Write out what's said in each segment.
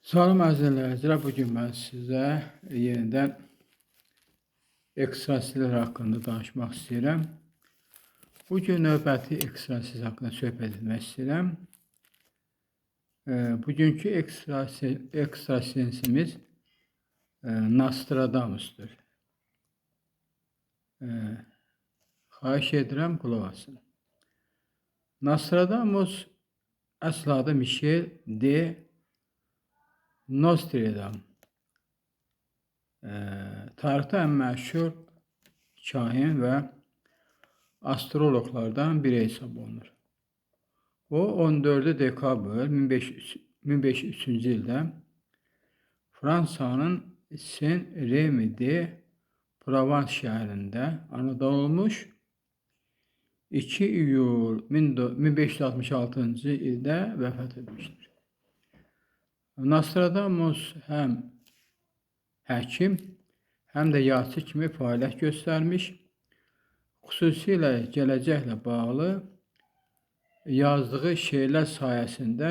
Salam əzizlər, bugün mən sizə yenidən ekstrasilər haqqında danışmaq istəyirəm. Bugün növbəti ekstrasil haqqında söhbət etmək istəyirəm. Bugünkü ekstrasensimiz Nostradamus'dur. Xahiş edirəm, qulaq asın. Nostradamus əsl adı Michel de Nostradam. Tarixdə ən məşhur kahin və astroloqlardan biri hesab olunur. O 14 dekabr 1503-cü ildə Fransanın Saint-Rémy de Provence şəhərində anadan olmuş. 2 iyul 1566-cı ildə vəfat etmişdir. Nostradamus həm həkim, həm də yazıçı kimi fəaliyyət göstərmiş, xüsusilə gələcəklə bağlı yazdığı şeirlər sayəsində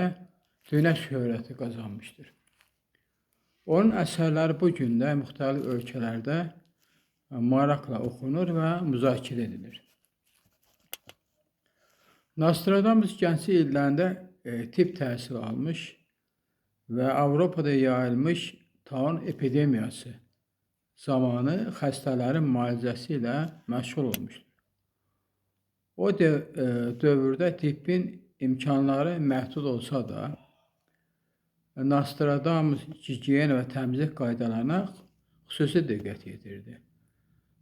dünya şöhrəti qazanmışdır. Onun əsərləri bu gün də müxtəlif ölkələrdə maraqla oxunur və müzakirə edilir. Nostradamus gənclik illərində tibb təhsili almış və Avropada yayılmış taun epidemiyası zamanı xəstələrin müalicəsi ilə məşğul olmuşdur. O dövrdə tibbin imkanları məhdud olsa da, Nostradamus gigiyena və təmizlik qaydalarına xüsusi diqqət yetirdi.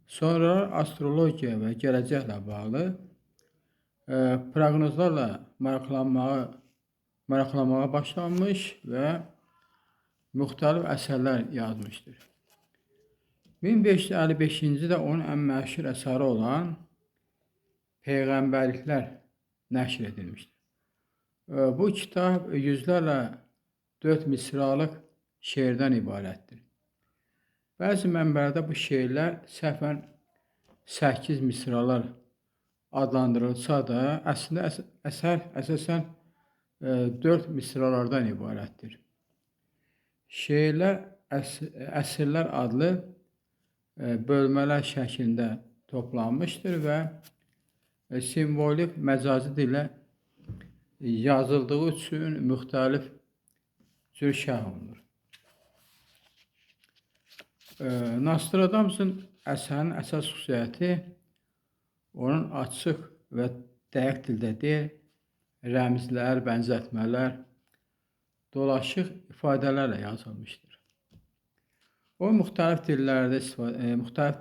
Sonra astrologiya və gələcəklə bağlı proqnozlarla maraqlanmağa başlanmış və müxtəlif əsərlər yazmışdır. 1555-ci ildə onun ən məşhur əsəri olan Peyğəmbərliklər nəşr edilmişdir. Bu kitab yüzlərlə 4 misralıq şeirdən ibarətdir. Bəzi mənbələrdə bu şeirlər səhvən 8 misralar adlandırılsa da, əslində əsər əsasən 4 misralardan ibarətdir. Şeirlər əsrlər adlı bölmələr şəklində toplanmışdır və simvolik məcazi dillə yazıldığı üçün müxtəlif cür şərh olunur. Nostradamus'un əsərinin əsas xüsusiyyəti onun açıq və dəqiq dildə deyil, rəmzlər, bənzətmələr, dolaşıq ifadələrlə yazılmışdır. O müxtəlif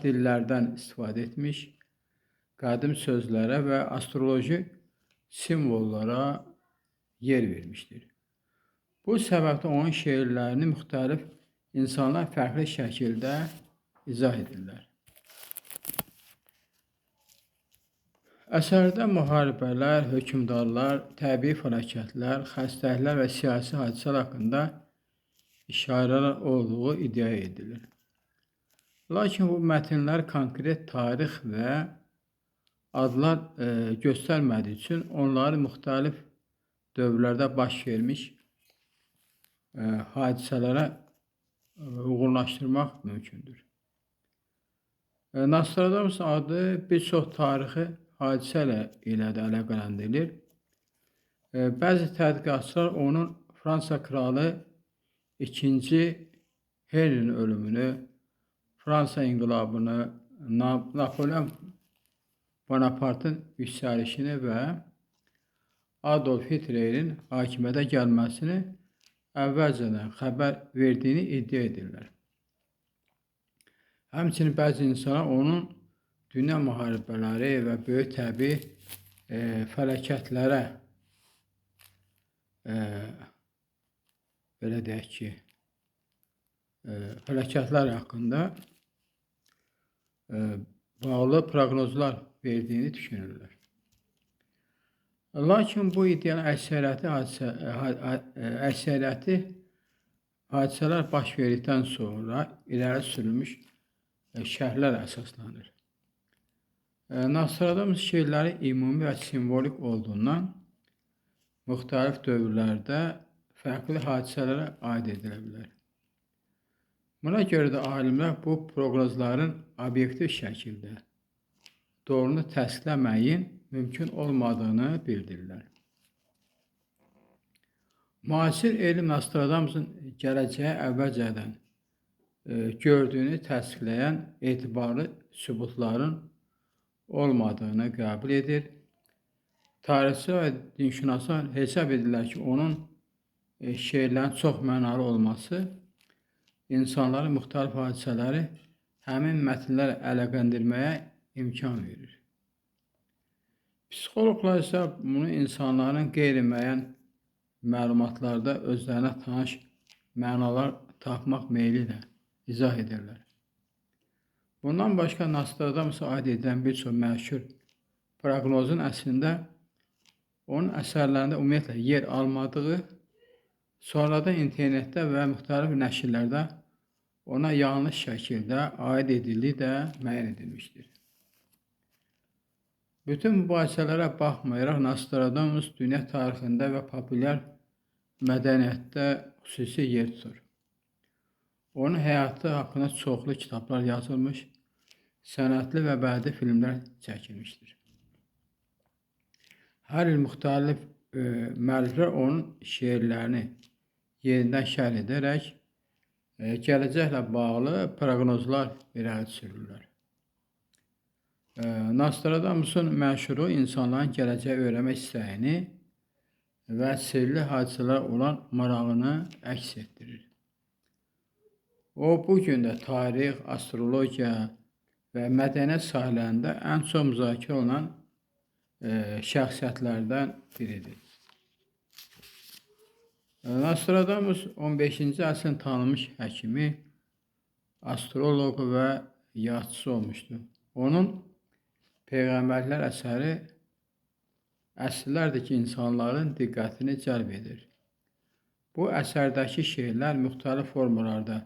dillərdən istifadə etmiş, qədim sözlərə və astroloji simvollara yer vermişdir. Bu səbəbdən onun şeirlərini müxtəlif insanlar fərqli şəkildə izah edirlər. Əsərdə müharibələr, hökmdarlar, təbii fəlakətlər, xəstəliklər və siyasi hadisələr haqqında işarələr olduğu iddia edilir. Lakin bu mətnlər konkret tarix və adlar göstərmədiyi üçün onları müxtəlif dövrlərdə baş vermiş hadisələrə uyğunlaşdırmaq mümkündür. Nostradamus adı bir çox tarixi hadisə ilə də əlaqələndirilir. Bəzi tədqiqatçılar onun Fransa kralı 2. Henrinin ölümünü, Fransa inqilabını, Napolyon Bonapartın yüksəlişini və Adolf Hitlerin hakimiyyətə gəlməsini əvvəlcədən xəbər verdiyini iddia edirlər. Həmçinin bəzi insanlar onun dünya müharibələri və böyük təbii fəlakətlərə belə deyək ki, fəlakətlər haqqında bağlı proqnozlar verdiyini düşünürlər. Lakin bu iddianın əksəriyyəti hadisələr baş verdikdən sonra irəli sürülmüş şərhlər əsaslanır. Nostradamus şeirləri ümumi və simvolik olduğundan müxtəlif dövrlərdə fərqli hadisələrə aid edilə bilər. Buna görə də alimlər bu proqnozların obyektiv şəkildə doğrunu təsdiqləməyin mümkün olmadığını bildirirlər. Müasir elm Nostradamusun gələcəyi əvvəlcədən gördüyünü təsdiqləyən etibarlı sübutların olmadığını qəbul edir. Tarixçi və dinşünaslar hesab edirlər ki, onun şeirlərin çox mənalı olması insanların müxtəlif hadisələri həmin mətnlərlə əlaqələndirməyə imkan verir. Psixoloqlar isə bunu insanların qeyri-müəyyən məlumatlarda özlərinə tanış mənalar tapmaq meyli ilə izah edirlər. Bundan başqa Nostradamusa aid edilən bir çox məşhur proqnozun əslində onun əsərlərində ümumiyyətlə yer almadığı, sonradan internetdə və müxtəlif nəşrlərdə ona yanlış şəkildə aid edildiyi də müəyyən edilmişdir. Bütün mübahisələrə baxmayaraq Nostradamus dünya tarixində və populyar mədəniyyətdə xüsusi yer tutur. Onun həyatı haqqında çoxlu kitablar yazılmış, sənətli və bədii filmlər çəkilmişdir. Hər il müxtəlif müəlliflər onun şeirlərini yenidən şərh edərək gələcəklə bağlı proqnozlar irəli sürürlər. Nostradamusun məşhuru insanların gələcəyi öyrənmək istəyini və sirli hadisələr olan marağını əks etdirir. O, bugün də tarix, astrologiya və mədəniyyət sahələrində ən çox müzakirə olunan şəxsiyyətlərdən biridir. Nostradamus 15-ci əsrin tanınmış həkimi, astroloqu və yazıçısı olmuşdur. Onun Peyğəmbərlər əsəri əsrlərdir ki, insanların diqqətini cəlb edir. Bu əsərdəki şeirlər müxtəlif formalarda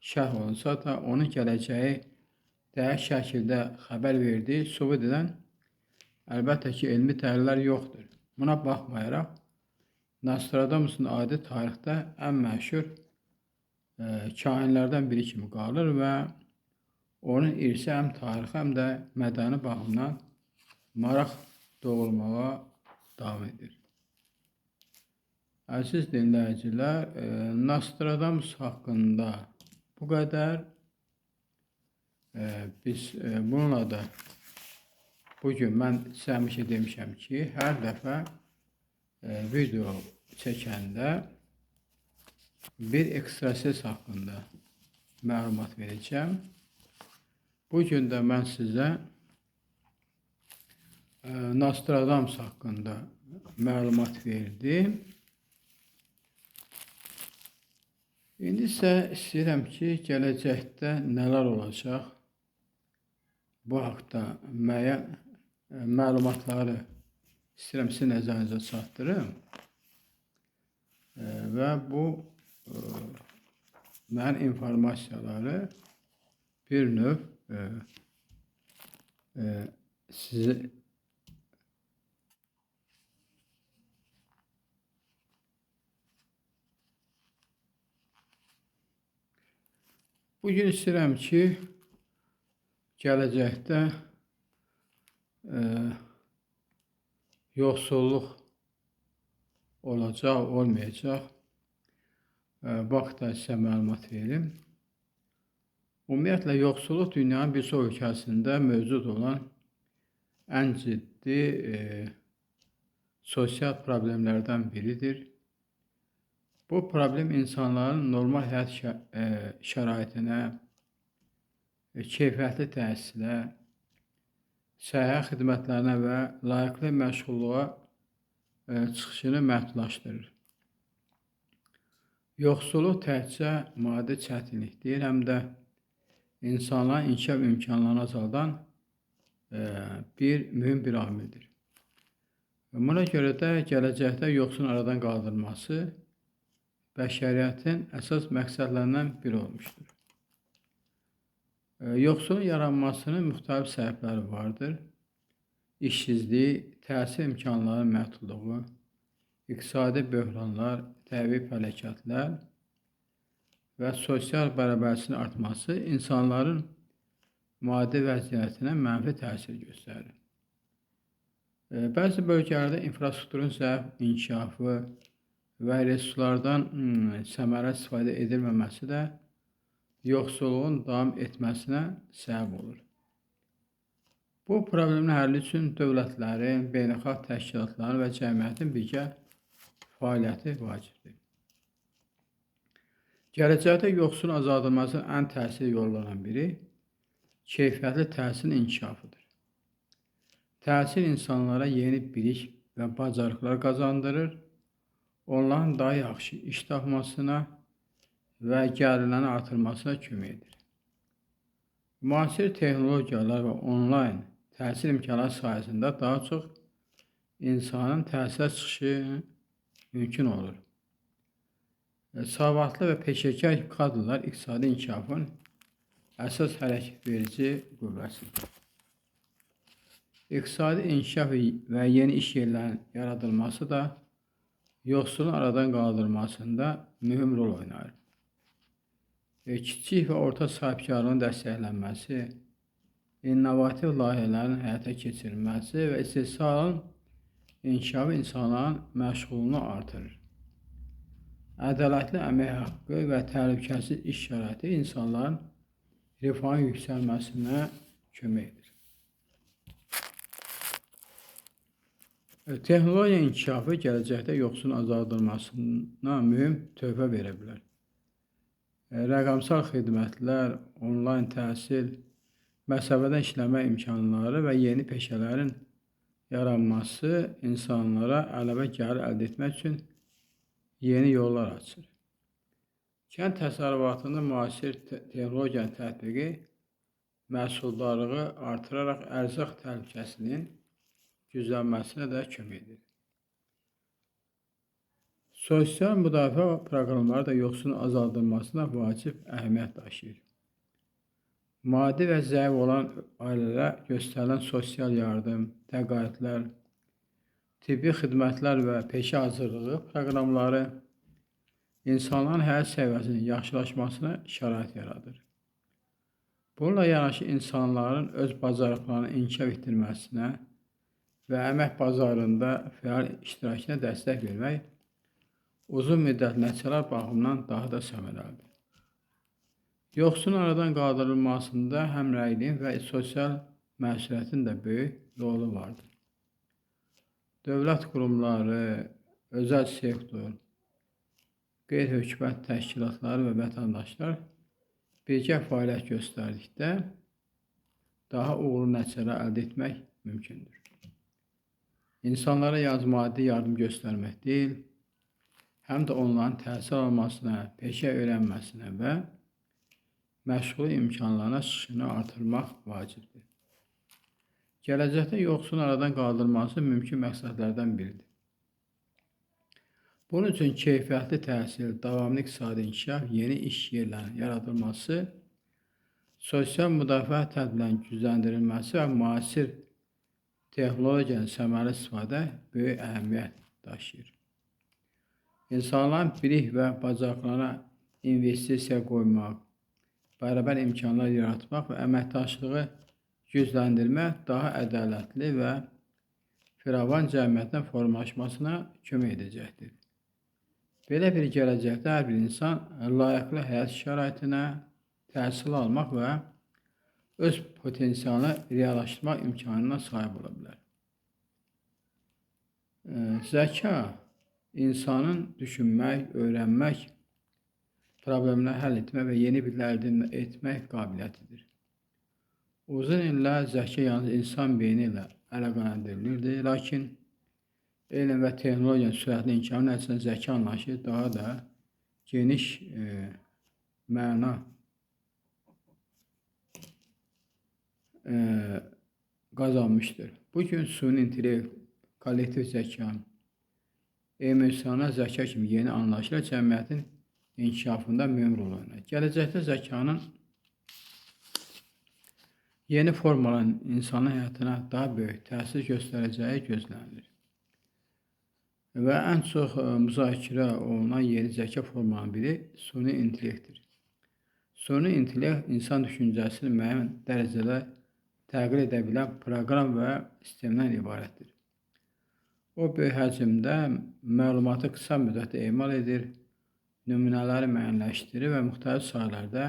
şərh olunsa da, onun gələcəyi dəqiq şəkildə xəbər verdiyi sübut edən əlbəttə ki, elmi dəlillər yoxdur. Buna baxmayaraq, Nostradamusun adı tarixdə ən məşhur kahinlərdən biri kimi qalır və onun irsi həm tarixi, həm də mədəni baxımdan maraq doğurmağa davam edir. Əziz dinləyicilər, Nostradamus haqqında bu qədər. Biz bununla da bugün mən sizə həmişə demişəm ki, hər dəfə video çəkəndə bir ekstrasens haqqında məlumat verəcəm. Bugün də mən sizə Nostradamus haqqında məlumat verdim. İndi isə istəyirəm ki, gələcəkdə nələr olacaq, bu haqda müəyyən məlumatları istəyirəm sizin nəzərinizə çatdırım və bu mənim informasiyaları bir növ sizə bugün istəyirəm ki, gələcəkdə yoxsulluq olacaq, olmayacaq. Bu haqda sizə məlumat verim. Ümumiyyətlə, yoxsulluq dünyanın bir çox ölkəsində mövcud olan ən ciddi sosial problemlərdən biridir. Bu problem insanların normal həyat şəraitinə, keyfiyyətli təhsilə, səhiyyə xidmətlərinə və layiqli məşğulluğa çıxışını məhdudlaşdırır. Yoxsulluq təkcə maddi çətinlik deyil, həm də insanların inkişaf imkanlarını azaldan mühüm bir amildir. Buna görə də gələcəkdə yoxsulun aradan qaldırılması bəşəriyyətin əsas məqsədlərindən biri olmuşdur. Yoxsulun yaranmasının müxtəlif səbəbləri vardır. İşsizlik, təhsil imkanlarının məhdudluğu, iqtisadi böhranlar, təbii fəlakətlər və sosial bərabərsizliyin artması insanların maddi vəziyyətinə mənfi təsir göstərir. Bəzi bölgələrdə infrastrukturun zəif inkişafı və resurslardan səmərəli istifadə edilməməsi də yoxsulluğun davam etməsinə səbəb olur. Bu problemin həlli üçün dövlətlərin, beynəlxalq təşkilatların və cəmiyyətin birgə fəaliyyəti vacibdir. Gələcəkdə yoxsulun azaldılmasının ən təsirli yollarından biri keyfiyyətli təhsilin inkişafıdır. Təhsil insanlara yeni bilik və bacarıqlar qazandırır, onların daha yaxşı iş tapmasına və gəlirlərini artırmasına kömək edir. Müasir texnologiyalar və onlayn təhsil imkanları sayəsində daha çox insanın təhsilə çıxışı mümkün olur. Savadlı və peşəkar kadrlar iqtisadi inkişafın əsas hərəkət verici qüvvəsidir. İqtisadi inkişaf və yeni iş yerlərinin yaradılması da yoxsulun aradan qaldırılmasında mühüm rol oynayır. Kiçik və orta sahibkarlığın dəstəklənməsi, innovativ layihələrin həyata keçirilməsi və istehsalın inkişafı insanların məşğulluğunu artırır. Ədalətli əmək haqqı və təhlükəsiz iş şəraiti insanların rifahın yüksəlməsinə kömək edir. Texnologiya inkişafı gələcəkdə yoxsulun azaldılmasına mühüm töhfə verə bilər. Rəqəmsal xidmətlər, onlayn təhsil, məsafədən işləmə imkanları və yeni peşələrin yaranması insanlara əlavə gəlir əldə etmək üçün yeni yollar açır. Kənd təsərrüfatında müasir texnologiyanın tətbiqi məhsuldarlığı artıraraq ərzaq təhlükəsizliyinin güclənməsinə də kömək edir. Sosial müdafiə proqramları da yoxsulun azaldılmasına vacib əhəmiyyət daşıyır. Maddi və zəif olan ailələrə göstərilən sosial yardım, təqaüdlər, tibbi xidmətlər və peşə hazırlığı proqramları insanların həyat səviyyəsinin yaxşılaşmasına şərait yaradır. Bununla yanaşı insanların öz bacarıqlarını inkişaf etdirməsinə və əmək bazarında fəal iştirakına dəstək vermək uzun müddətli nəticələr baxımından daha da səmərəlidir. Yoxsulun aradan qaldırılmasında həmrəyliyin və sosial məsuliyyətin də böyük rolu vardır. Dövlət qurumları, özəl sektor, qeyri-hökumət təşkilatları və vətəndaşlar birgə fəaliyyət göstərdikdə daha uğurlu nəticələr əldə etmək mümkündür. İnsanlara yalnız maddi yardım göstərmək deyil, həm də onların təhsil almasına, peşə öyrənməsinə və məşğul imkanlarına çıxışını artırmaq vacibdir. Gələcəkdə yoxsulun aradan qaldırılması mümkün məqsədlərdən biridir. Bunun üçün keyfiyyətli təhsil, davamlı iqtisadi inkişaf, yeni iş yerlərinin yaradılması, sosial müdafiə tədbirlərinin gücləndirilməsi və müasir texnologiyanın səmərəli istifadə böyük əhəmiyyət daşıyır. İnsanların bilik və bacarıqlarına investisiya qoymaq, bərabər imkanlar yaratmaq və əməkdaşlığı gücləndirmək daha ədalətli və firavan cəmiyyətin formalaşmasına kömək edəcəkdir. Belə bir gələcəkdə hər bir insan layiqli həyat şəraitinə təhsil almaq və öz potensialını reallaşdırmaq imkanına sahib ola bilər. Zəka insanın düşünmək, öyrənmək, problemləri həll etmək və yeni biliklər əldə etmək qabiliyyətidir. Uzun illər zəka yalnız insan beyni ilə əlaqələndirilirdi, lakin elm və texnologiyanın sürətli inkişafı nəticəsində zəka anlayışı daha da geniş məna qazanmışdır. Bugün süni intellekt, kollektiv zəka, emosional zəka kimi yeni anlayışlar cəmiyyətin inkişafında mühüm rol oynayır. Gələcəkdə zəkanın yeni formaların insanın həyatına daha böyük təsir göstərəcəyi gözlənilir. və ən çox müzakirə olunan yeni zəka formalarından biri süni intellektdir. Süni intellekt insan düşüncəsini müəyyən dərəcədə təqlid edə bilən proqram və sistemdən ibarətdir. O böyük həcmdə məlumatı qısa müddətdə emal edir, nümunələri müəyyənləşdirir və müxtəlif sahələrdə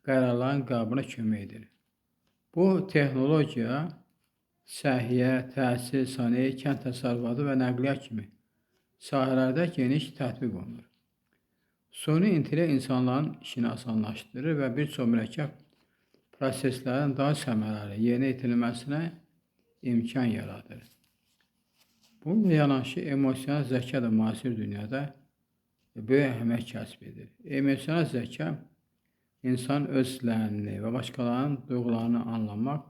qərarların qəbuluna kömək edir. Bu texnologiya səhiyyə, təhsil, sənaye, kənd təsərrüfatı və nəqliyyat kimi sahələrdə geniş tətbiq olunur. Süni intellekt insanların işini asanlaşdırır və bir çox mürəkkəb proseslərin daha səmərəli yerinə yetirilməsinə imkan yaradır. Bununla yanaşı emosional zəka da müasir dünyada böyük əhəmiyyət kəsb edir. Emosional zəka insan öz hisslərini və başqalarının duyğularını anlamaq,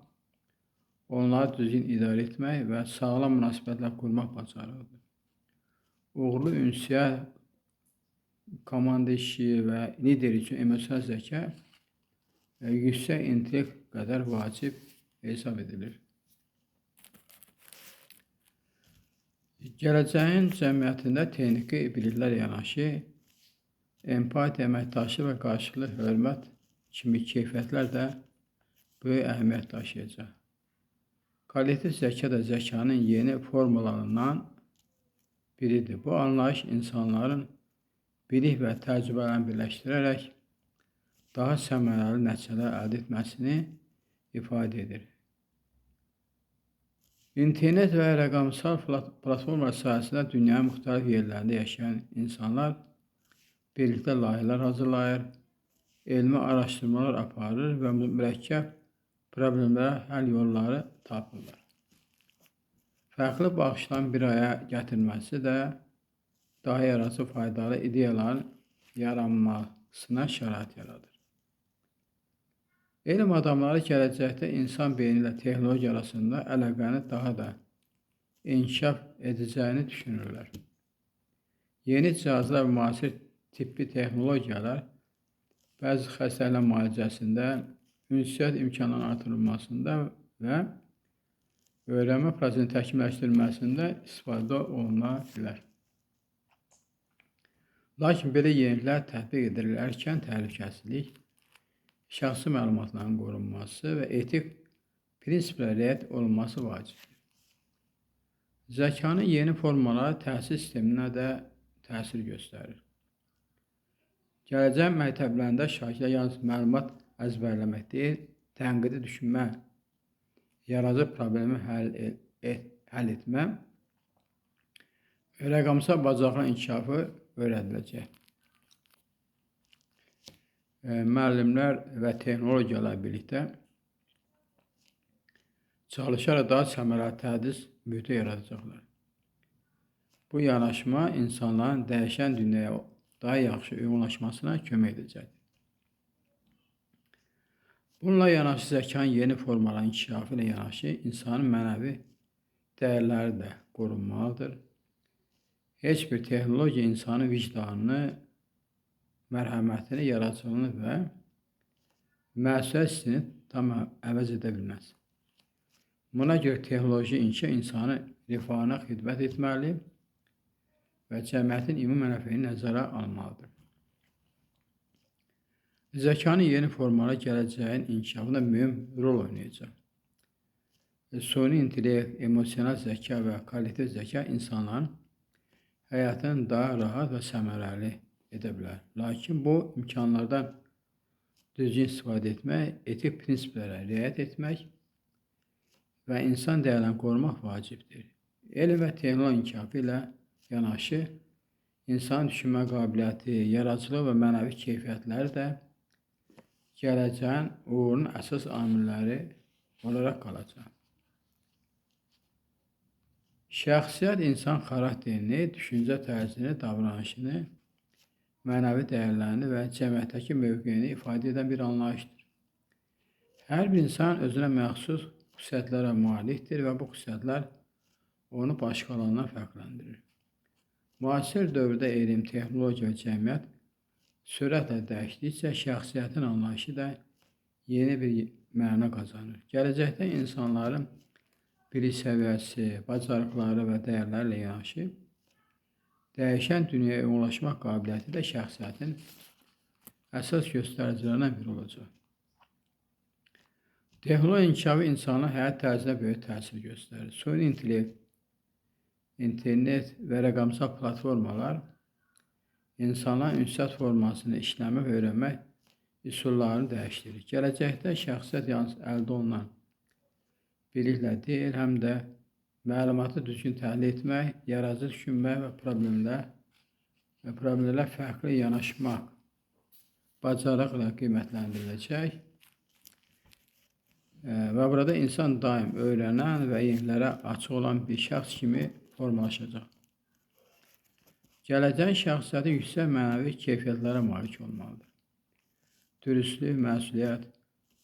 onları düzgün idarə etmək və sağlam münasibətlər qurmaq bacarığıdır. Uğurlu ünsiyyət, komanda işi və lider üçün emosional zəka yüksək intellekt qədər vacib hesab edilir. Gələcəyin cəmiyyətində texniki biliklər yanaşı, empatiya, əməkdaşlıq və qarşılıqlı hörmət kimi keyfiyyətlər də böyük əhəmiyyət daşıyacaq. Kollektiv zəka da zəkanın yeni formalarından biridir. Bu anlayış insanların bilik və təcrübələrini birləşdirərək daha səmərəli nəticələr əldə etməsini ifadə edir. İnternet və rəqəmsal platformalar sayəsində dünyanın müxtəlif yerlərində yaşayan insanlar birlikdə layihələr hazırlayır, elmi araşdırmalar aparır və mürəkkəb problemlərə həll yolları tapırlar. Fərqli baxışların bir araya gətirilməsi də daha yaradıcı, faydalı ideyaların yaranmasına şərait yaradır. Elm adamları gələcəkdə insan beyni ilə texnologiya arasında əlaqəni daha da inkişaf edəcəyini düşünürlər. Yeni cihazlar və müasir tibbi texnologiyalar bəzi xəstəliklər müalicəsində, ünsiyyət imkanlarının artırılmasında və öyrənmə prosesinin təkmilləşdirilməsində istifadə oluna bilər. Lakin belə yeniliklər tətbiq edilərkən təhlükəsizlik, şəxsi məlumatların qorunması və etik prinsiplərə riayət olunması vacibdir. Zəkanın yeni formaları təhsil sisteminə də təsir göstərir. Gələcək məktəblərində şagirdlər yalnız məlumat əzbərləmək deyil, tənqidi düşünmə, yaradıcı problemi həll etmə, rəqəmsal bacarıqların inkişafı öyrədiləcək. Müəllimlər və texnologiyalar birlikdə çalışaraq daha səmərəli tədris mühiti yaradacaqlar. Bu yanaşma insanların dəyişən dünyaya daha yaxşı uyğunlaşmasına kömək edəcəkdir. Bununla yanaşı zəkanın yeni formaların inkişafı ilə yanaşı insanın mənəvi dəyərləri də qorunmalıdır. Heç bir texnologiya insanın vicdanını, mərhəmətini, yaradıcılığını və məsuliyyət hissini tam əvəz edə bilməz. Buna görə texnoloji inkişaf insanın rifahına xidmət etməli və cəmiyyətin ümumi mənafeyini nəzərə almalıdır. Zəkanın yeni formaları gələcəyin inkişafında mühüm rol oynayacaq. Süni intellekt, emosional zəka və kollektiv zəka insanların həyatını daha rahat və səmərəli edə bilər. Lakin bu imkanlardan düzgün istifadə etmək, etik prinsiplərə riayət etmək və insan dəyərlərini qorumaq vacibdir. Elm və texnologiya inkişafı ilə yanaşı insan düşünmə qabiliyyəti, yaradıcılıq və mənəvi keyfiyyətləri də gələcəyin uğurunun əsas amilləri olaraq qalacaq. Şəxsiyyət insan xarakterini, düşüncə tərzini, davranışını, mənəvi dəyərlərini və cəmiyyətdəki mövqeyini ifadə edən bir anlayışdır. Hər bir insan özünə məxsus xüsusiyyətlərə malikdir və bu xüsusiyyətlər onu başqalarından fərqləndirir. Müasir dövrdə elm, texnologiya və cəmiyyət sürətlə dəyişdikcə şəxsiyyətin anlayışı da yeni bir məna qazanır. Gələcəkdə insanların bilik səviyyəsi, bacarıqları və dəyərlərlə yanaşı Dəyişən dünyaya uyğunlaşmaq qabiliyyəti də şəxsiyyətin əsas göstəricilərindən biri olacaq. Texnoloji inkişafı insanın həyat tərzinə böyük təsir göstərir. Süni intellekt, internet və rəqəmsal platformalar insanların ünsiyyət formasını işləmək və öyrənmək üsullarını dəyişdirir. Gələcəkdə şəxsiyyət yalnız əldə olunan biliklə deyil, həm də məlumatı düzgün təhlil etmək, yaradıcı düşünmək və problemlərə fərqli yanaşmaq bacarıqla qiymətləndiriləcək. Və burada insan daim öyrənən və yenilərə açıq olan bir şəxs kimi formalaşacaq. Gələcəyin şəxsiyyəti yüksək mənəvi keyfiyyətlərə malik olmalıdır. Dürüstlük, məsuliyyət,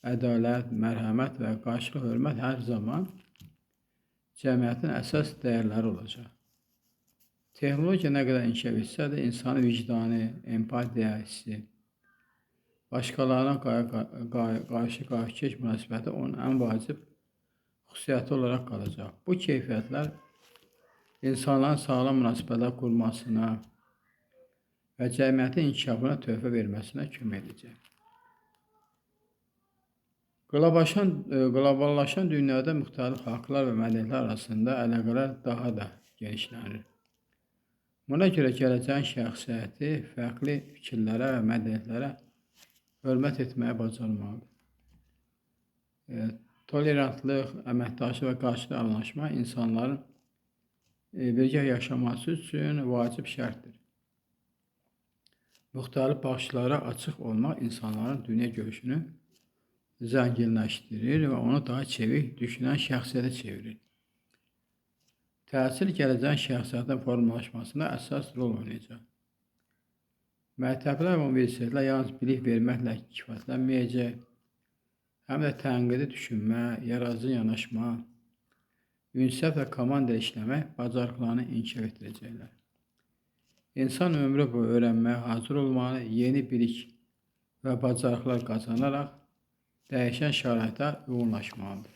ədalət, mərhəmət və qarşılıq hörmət hər zaman cəmiyyətin əsas dəyərləri olacaq. Texnologiya nə qədər inkişaf etsə də insanın vicdanı, empatiya hissi, başqalarına qarşı-qarşıkeş münasibəti onun ən vacib xüsusiyyəti olaraq qalacaq. Bu keyfiyyətlər insanların sağlam münasibətlər qurmasına və cəmiyyətin inkişafına töhfə verməsinə kömək edəcək. Qloballaşan dünyada müxtəlif xalqlar və mədəniyyətlər arasında əlaqələr daha da genişlənir. Buna görə gələcəyin şəxsiyyəti fərqli fikirlərə və mədəniyyətlərə hörmət etməyə bacarmalıdır. Tolerantlıq, əməkdaşlıq və qarşılıqlı anlaşma insanların birgə yaşaması üçün vacib şərtdir. Müxtəlif baxışlara açıq olmaq insanların dünya görüşünü zənginləşdirir və onu daha çevik düşünən şəxsiyyətə çevirir. Təhsil gələcəyin şəxsiyyətin formalaşmasında əsas rol oynayacaq. Məktəblər və universitetlər yalnız bilik verməklə kifayətlənməyəcək, həm də tənqidi düşünmə, yaradıcı yanaşma, ünsiyyət və komanda işləmək bacarıqlarını inkişaf etdirəcəklər. İnsan ömrü boyu öyrənməyə hazır olmalı, yeni bilik və bacarıqlar qazanaraq dəyişən şəraitə uyğunlaşmalıdır.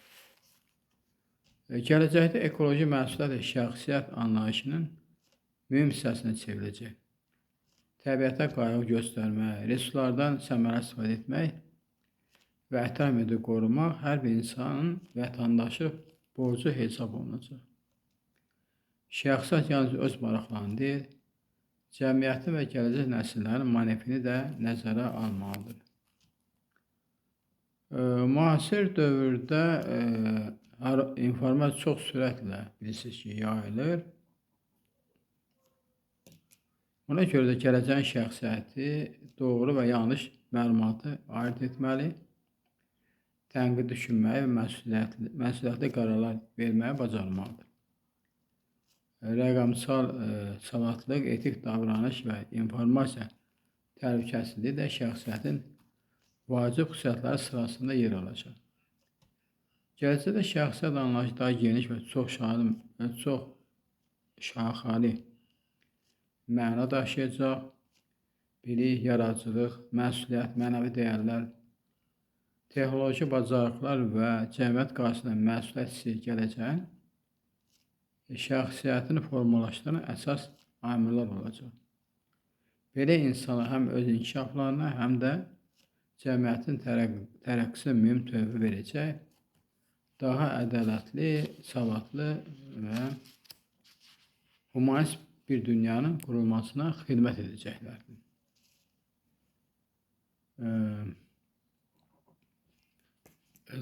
Gələcəkdə ekoloji məsuliyyət şəxsiyyət anlayışının mühüm hissəsinə çevriləcək. Təbiətə qayğı göstərmək, resurslardan səmərəli istifadə etmək və ətraf mühiti qorumaq hər bir insanın vətəndaşı borcu hesab olunacaq. Şəxsiyyət yalnız öz maraqlarını deyil, cəmiyyətin və gələcək nəsillərin mənafeyini də nəzərə almalıdır. Müasir dövrdə informasiya çox sürətlə bilirsiniz ki, yayılır. Buna görə də gələcəyin şəxsiyyəti doğru və yanlış məlumatı ayırd etməli, tənqid düşünməyi və məsuliyyətli qərarlar verməyi bacarmalıdır. Rəqəmsal savadlıq, etik davranış və informasiya təhlükəsizliyi də şəxsiyyətin vacib xüsusiyyətləri sırasında yer alacaq. Gələcəkdə şəxsiyyət anlayışı daha geniş və çox şaxəli məna daşıyacaq. Bilik, yaradıcılıq, məsuliyyət, mənəvi dəyərlər, texnoloji bacarıqlar və cəmiyyət qarşısında məsuliyyət hissi gələcəyin şəxsiyyətini formalaşdıran əsas amillər olacaq. Belə insanlar həm öz inkişaflarına, həm də cəmiyyətin tərəqqisinə mühüm töhfə verəcək, daha ədalətli, savadlı və humanist bir dünyanın qurulmasına xidmət edəcəklərdir.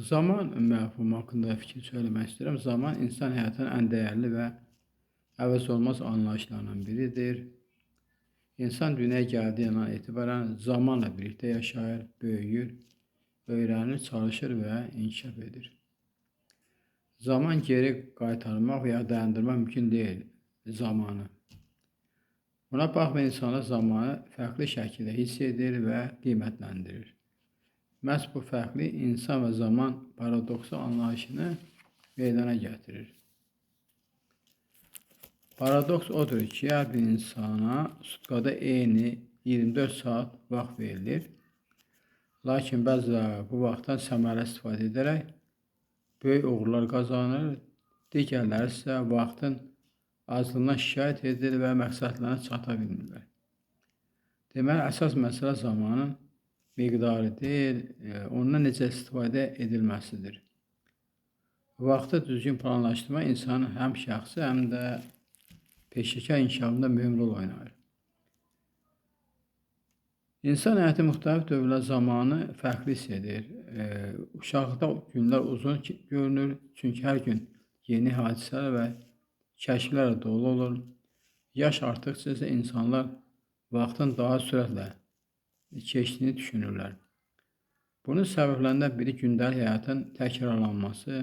Zaman məfhumu haqqında fikir söyləmək istəyirəm. Zaman insan həyatının ən dəyərli və əvəz olmaz anlayışlarından biridir. İnsan dünyaya gəldiyindən etibarən zamanla birlikdə yaşayır, böyüyür, öyrənir, çalışır və inkişaf edir. Zaman geri qaytarmaq və ya dayandırmaq mümkün deyil zamanı. Buna baxmayaraq insanlar zamanı fərqli şəkildə hiss edir və qiymətləndirir. Məhz bu fərqli insan və zaman paradoksu anlayışını meydana gətirir. Paradoks odur ki, hər bir insana sutkada eyni 24 saat vaxt verilir. Lakin bəziləri bu vaxtdan səmərəli istifadə edərək böyük uğurlar qazanır, digərləri isə vaxtın azlığından şikayət edir və məqsədlərinə çata bilmirlər. Deməli, əsas məsələ zamanın miqdarı deyil, ondan necə istifadə edilməsidir. Vaxtı düzgün planlaşdırma insanın həm şəxsi, həm də peşəkar inkişafında mühüm rol oynayır. İnsan həyatı müxtəlif dövrlər zamanı fərqli hiss edir. Uşaqlıqda günlər uzun görünür, çünki hər gün yeni hadisələr və kəşflərlə dolu olur. Yaş artdıqca isə insanlar vaxtın daha sürətlə keçdiyini düşünürlər. Bunun səbəblərindən biri gündəlik həyatın təkrarlanması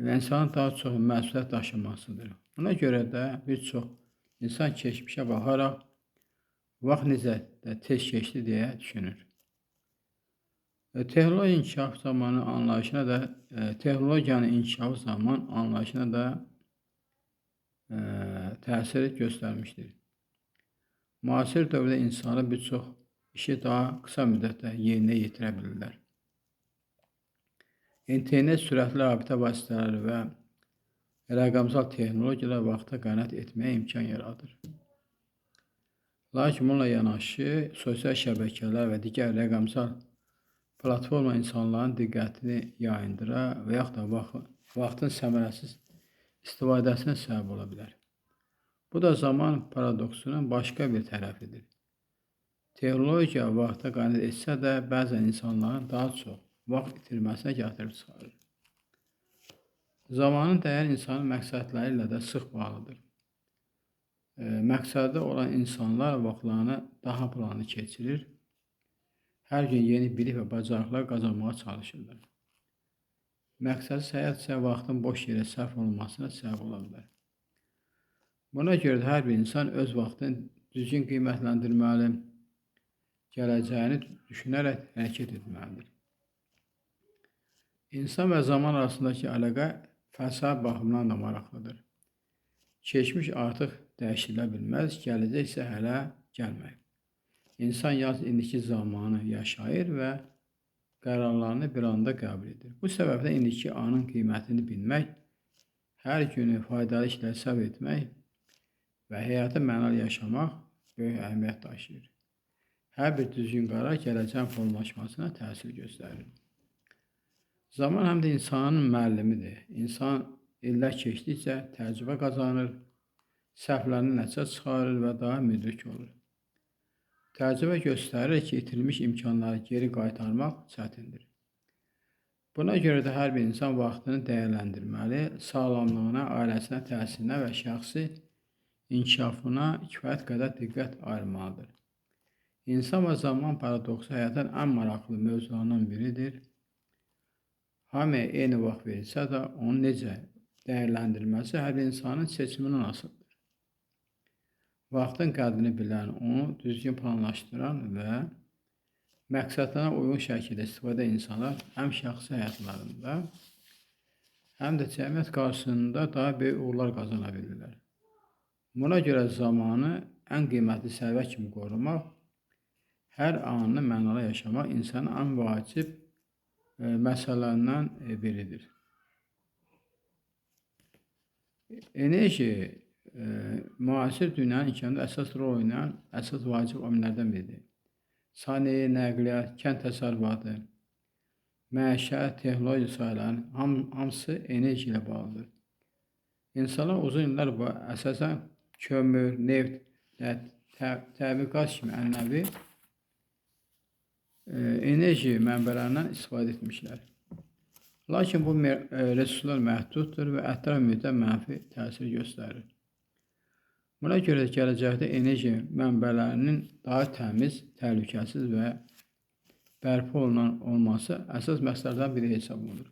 və insanın daha çox məsuliyyət daşımasıdır. Buna görə də bir çox insan keçmişə baxaraq vaxt necə də tez keçdi deyə düşünür. Texnologiyanın inkişafı zamanı anlayışına da təsir göstərmişdir. Müasir dövrdə insanlar bir çox işi daha qısa müddətdə yerinə yetirə bilirlər. İnternet, sürətli rabitə vasitələri və rəqəmsal texnologiyalar vaxta qənaət etməyə imkan yaradır. Lakin bununla yanaşı, sosial şəbəkələr və digər rəqəmsal platforma insanların diqqətini yayındıra və yaxud da vaxtın səmərəsiz istifadəsinə səbəb ola bilər. Bu da zaman paradoksunun başqa bir tərəfidir. Texnologiya vaxta qənaət etsə də, bəzən insanların daha çox vaxt itirməsinə gətirib çıxarır. Zamanın dəyər insanın məqsədləri ilə də sıx bağlıdır. Məqsədi olan insanlar vaxtlarını daha planlı keçirir. Hər gün yeni bilik və bacarıqlar qazanmağa çalışırlar. Məqsədsiz həyat isə vaxtın boş yerə sərf olunmasına səbəb ola bilər. Buna görə də hər bir insan öz vaxtını düzgün qiymətləndirməli, gələcəyini düşünərək hərəkət etməlidir. İnsan və zaman arasındakı əlaqə fəlsəfi baxımdan da maraqlıdır. Keçmiş artıq dəyişilə bilməz, gələcək isə hələ gəlməyib. İnsan yalnız indiki zamanı yaşayır və qərarlarını bir anda qəbul edir. Bu səbəbdən indiki anın qiymətini bilmək, hər günü faydalı işlər sərf etmək və həyatı mənalı yaşamaq böyük əhəmiyyət daşıyır. Hər bir düzgün qərar gələcəyin formalaşmasına təsir göstərir. Zaman həm də insanın müəllimidir. İnsan illər keçdikcə təcrübə qazanır, səhvlərini nəticə çıxarır və daha müdrik olur. Təcrübə göstərir ki, itirilmiş imkanları geri qaytarmaq çətindir. Buna görə də hər bir insan vaxtını dəyərləndirməli, sağlamlığına, ailəsinə, təhsilinə və şəxsi inkişafına kifayət qədər diqqət ayırmalıdır. İnsan və zaman paradoksu həyatın ən maraqlı mövzularından biridir. Hamıya eyni vaxt verilsə də, onu necə dəyərləndirilməsi hər bir insanın seçimindən asılıdır. Vaxtın qədrini bilən, onu düzgün planlaşdıran və məqsədlərinə uyğun şəkildə istifadə insanlar həm şəxsi həyatlarında, həm də cəmiyyət qarşısında daha böyük uğurlar qazana bilirlər. Buna görə zamanı ən qiymətli sərvə kimi qorumaq, hər anını mənalı yaşamaq insanın ən vacib məsələlərindən biridir. Enerji müasir dünyanın inkişafında əsas rol oynayan əsas vacib amillərdən biridir. Sənaye, nəqliyyat, kənd təsərrüfatı, məişət, texnologiya sahələrinin hamısı enerji ilə bağlıdır. İnsanlar uzun illər əsasən kömür, neft, təbii qaz kimi ənənəvi enerji mənbələrindən istifadə etmişlər. Lakin bu resurslar məhduddur və ətraf mühitə mənfi təsir göstərir. Buna görə də gələcəkdə enerji mənbələrinin daha təmiz, təhlükəsiz və bərpa olunan olması əsas məqsədlərdən biri hesab olunur.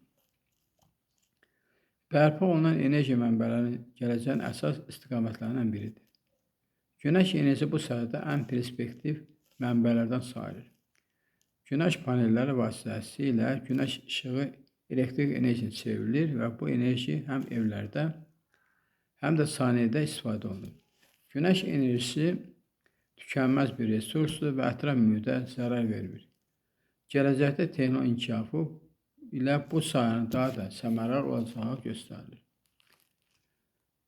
Bərpa olunan enerji mənbələrinin gələcəyin əsas istiqamətlərindən biridir. Günəş enerjisi bu sahədə ən perspektiv mənbələrdən sayılır. Günəş panelləri vasitəsilə günəş işığı elektrik enerjisine çevrilir və bu enerji həm evlərdə, həm də saniyədə istifadə olunur. Günəş enerjisi tükənməz bir resursdur və ətraf mühitə zərər vermir. Gələcəkdə texnoloji inkişafı ilə bu sayənin daha da səmərəli olacağı göstərilir.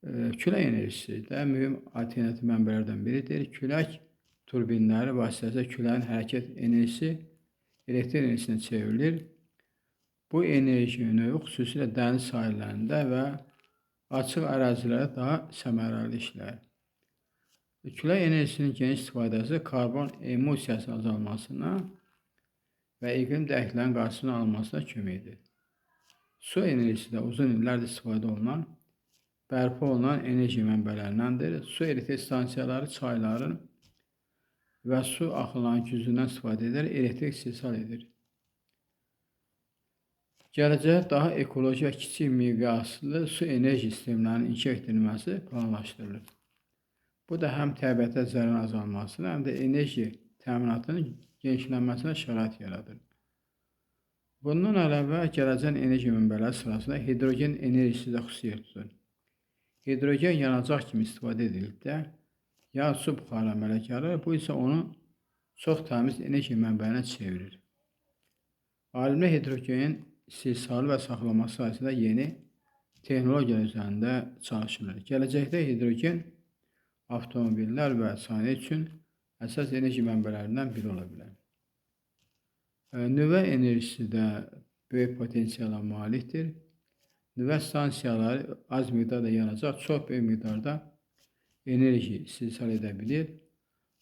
Külək enerjisi də mühüm alternativ mənbələrdən biridir. Külək turbinləri vasitəsilə küləyin hərəkət enerjisi elektrik enerjisinə çevrilir. Bu enerji növü xüsusilə dəniz sahillərində və açıq ərazilərdə daha səmərəli işləyir. Külək enerjisinin geniş istifadəsi karbon emissiyasının azalmasına və iqlim dəyişikliklərinin qarşısının alınmasına kömək edir. Su enerjisi də uzun illərdir istifadə olunan, bərpa olunan enerji mənbələrindəndir. Su elektrik stansiyaları çayların və su axınlarının gücündən istifadə edərək elektrik istehsal edir. Gələcəkdə daha ekoloji və kiçik miqyaslı su enerji sistemlərinin inkişaf etdirilməsi planlaşdırılır. Bu da həm təbiətə zərərin azalmasına, həm də enerji təminatının genişlənməsinə şərait yaradır. Bundan əlavə, gələcək enerji mənbələri sırasında hidrogen enerjisi də xüsusi yer tutur. Hidrogen yanacaq kimi istifadə edildikdə, ya su buxarı əmələ gəlir, bu isə onu çox təmiz enerji mənbəyinə çevirir. Alimlər hidrogenin istehsalı və saxlanması sayəsində yeni texnologiyalar üzərində çalışırlar. Gələcəkdə hidrogen avtomobillər və sənaye üçün əsas enerji mənbələrindən biri ola bilər. Nüvə enerjisi də böyük potensiala malikdir. Nüvə stansiyaları az miqdarda yanacaq, çox böyük miqdarda enerji istehsal edə bilir.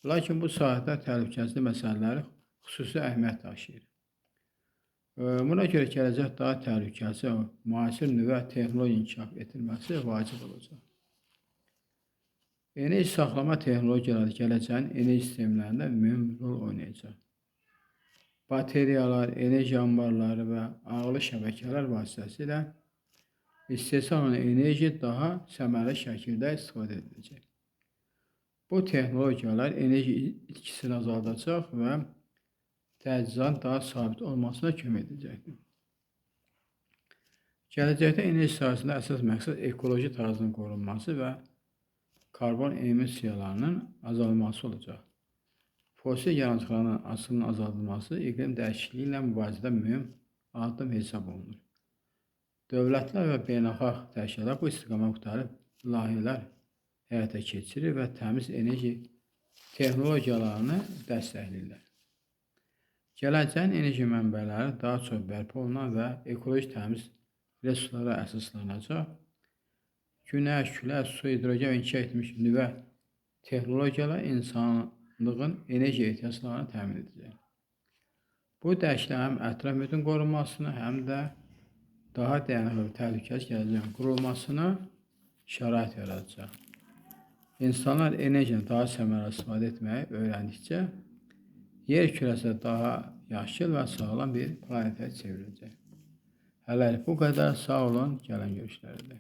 Lakin bu sahədə təhlükəsizlik məsələləri xüsusi əhəmiyyət daşıyır. Buna görə gələcək daha təhlükəsi və müasir nüvə texnologiya inkişaf etdirilməsi vacib olacaq. Enerji saxlama texnologiyaları gələcəyin enerji sistemlərində mühüm rol oynayacaq. Bateriyalar, enerji anbarları və ağlı şəbəkələr vasitəsilə istehsal olunan enerji daha səmərəli şəkildə istifadə ediləcək. Bu texnologiyalar enerji itkisini azaldacaq və təchizatın daha sabit olmasına kömək edəcəkdir. Gələcəkdə enerji sahəsində əsas məqsəd ekoloji tarazlığın qorunması və karbon emissiyalarının azalması olacaq. Fosil yanacaqların asılının azaldılması iqlim dəyişikliyi ilə mübarizədə mühüm addım hesab olunur. Dövlətlər və beynəlxalq təşkilatlar bu istiqamətdə müxtəlif layihələr həyata keçirir və təmiz enerji texnologiyalarını dəstəkləyirlər. Gələcəyin enerji mənbələri daha çox bərpa olunan və ekoloji təmiz resurslara əsaslanacaq. Günəş, külək, su, hidrogen və inkişaf etmiş nüvə texnologiyalar insanlığın enerji ehtiyaclarını təmin edəcək. Bu dəyişikliklər həm ətraf mühitin qorunmasına, həm də daha dayanıqlı təhlükəsiz gələcəyin qurulmasına şərait yaradacaq. İnsanlar enerjini daha səmərəli istifadə etməyi öyrəndikcə yer kürəsi daha yaşıl və sağlam bir planetə çevriləcək. Hələlik bu qədər. Sağ olun. Gələn görüşlərdə.